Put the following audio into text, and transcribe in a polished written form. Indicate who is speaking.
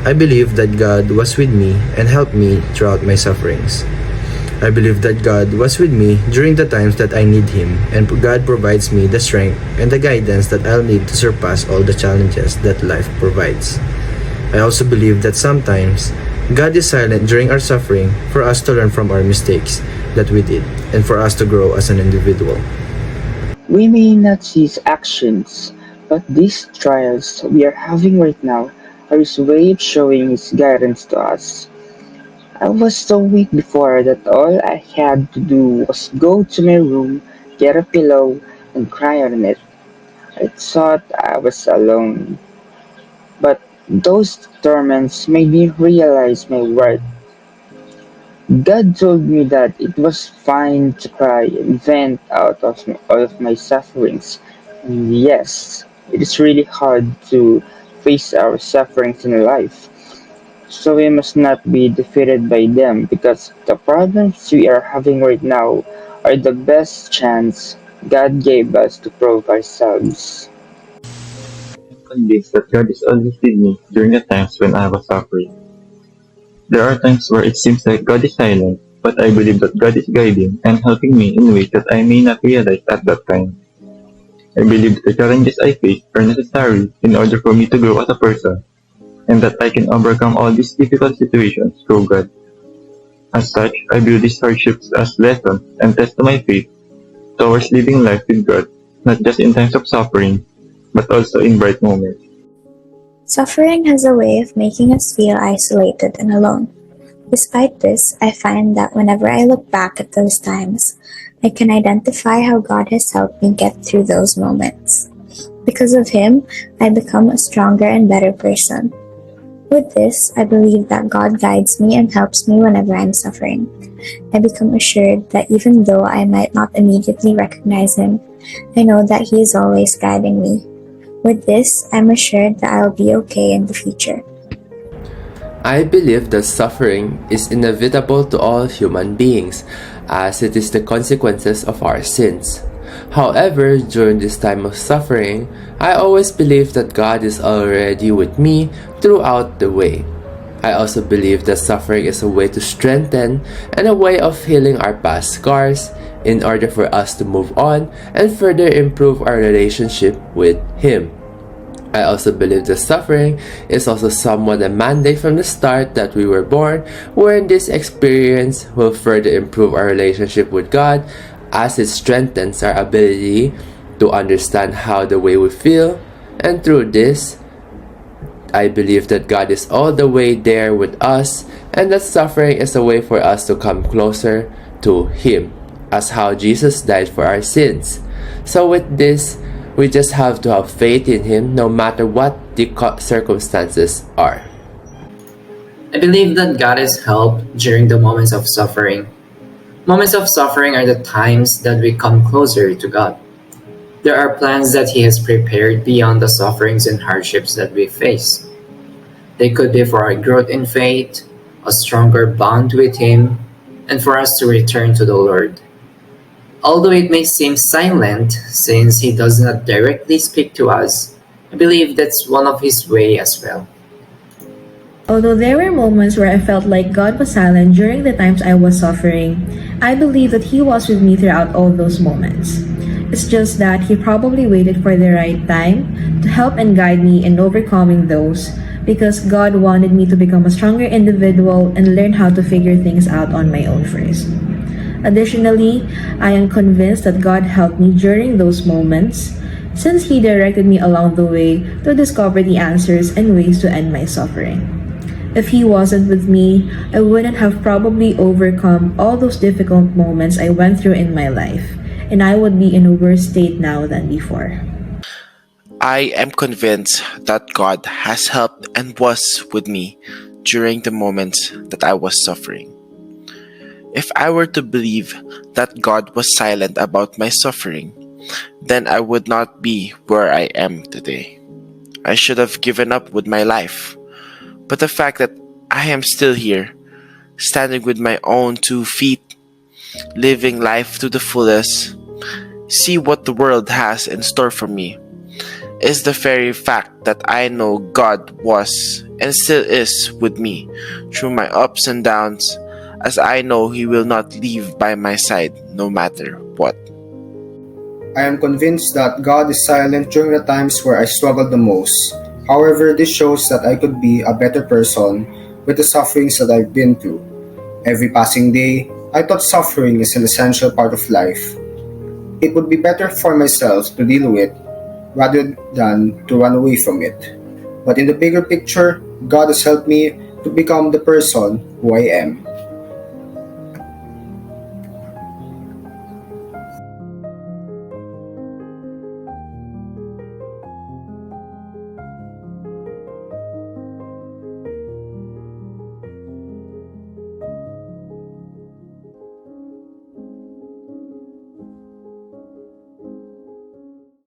Speaker 1: I believe that God was with me and helped me throughout my sufferings. I believe that God was with me during the times that I need Him, and God provides me the strength and the guidance that I'll need to surpass all the challenges that life provides. I also believe that sometimes God is silent during our suffering for us to learn from our mistakes that we did and for us to grow as an individual.
Speaker 2: We may not see his actions, but these trials we are having right now are his way of showing his guidance to us. I was so weak before that all I had to do was go to my room, get a pillow, and cry on it. I thought I was alone, but those torments made me realize my worth. God told me that it was fine to cry and vent out of all of my sufferings. And yes, it is really hard to face our sufferings in life. So we must not be defeated by them because the problems we are having right now are the best chance God gave us to prove ourselves.
Speaker 3: I'm convinced that God is always with me during the times when I was suffering. There are times where it seems like God is silent, but I believe that God is guiding and helping me in ways that I may not realize at that time. I believe that the challenges I face are necessary in order for me to grow as a person, and that I can overcome all these difficult situations through God. As such, I view these hardships as lessons and tests to my faith towards living life with God, not just in times of suffering, but also in bright moments.
Speaker 4: Suffering has a way of making us feel isolated and alone. Despite this, I find that whenever I look back at those times, I can identify how God has helped me get through those moments. Because of Him, I become a stronger and better person. With this, I believe that God guides me and helps me whenever I'm suffering. I become assured that even though I might not immediately recognize Him, I know that He is always guiding me. With this, I'm assured that I'll be okay in the future.
Speaker 5: I believe that suffering is inevitable to all human beings, as it is the consequences of our sins. However, during this time of suffering, I always believe that God is already with me throughout the way. I also believe that suffering is a way to strengthen and a way of healing our past scars in order for us to move on and further improve our relationship with Him. I also believe that suffering is also somewhat a mandate from the start that we were born, wherein this experience will further improve our relationship with God as it strengthens our ability to understand how the way we feel, and through this, I believe that God is all the way there with us, and that suffering is a way for us to come closer to Him, as how Jesus died for our sins. So with this, we just have to have faith in Him no matter what the circumstances are.
Speaker 6: I believe that God is help during the moments of suffering. Moments of suffering are the times that we come closer to God. There are plans that He has prepared beyond the sufferings and hardships that we face. They could be for our growth in faith, a stronger bond with Him, and for us to return to the Lord. Although it may seem silent since He does not directly speak to us, I believe that's one of His way as well.
Speaker 7: Although there were moments where I felt like God was silent during the times I was suffering, I believe that He was with me throughout all those moments. It's just that He probably waited for the right time to help and guide me in overcoming those, because God wanted me to become a stronger individual and learn how to figure things out on my own first. Additionally, I am convinced that God helped me during those moments, since He directed me along the way to discover the answers and ways to end my suffering. If He wasn't with me, I wouldn't have probably overcome all those difficult moments I went through in my life, and I would be in a worse state now than before.
Speaker 8: I am convinced that God has helped and was with me during the moments that I was suffering. If I were to believe that God was silent about my suffering, then I would not be where I am today. I should have given up with my life. But the fact that I am still here, standing with my own 2 feet, living life to the fullest, see what the world has in store for me, is the very fact that I know God was and still is with me through my ups and downs, as I know He will not leave by my side no matter what.
Speaker 9: I am convinced that God is silent during the times where I struggle the most. However, this shows that I could be a better person with the sufferings that I've been through. Every passing day, I thought suffering is an essential part of life. It would be better for myself to deal with rather than to run away from it. But in the bigger picture, God has helped me to become the person who I am.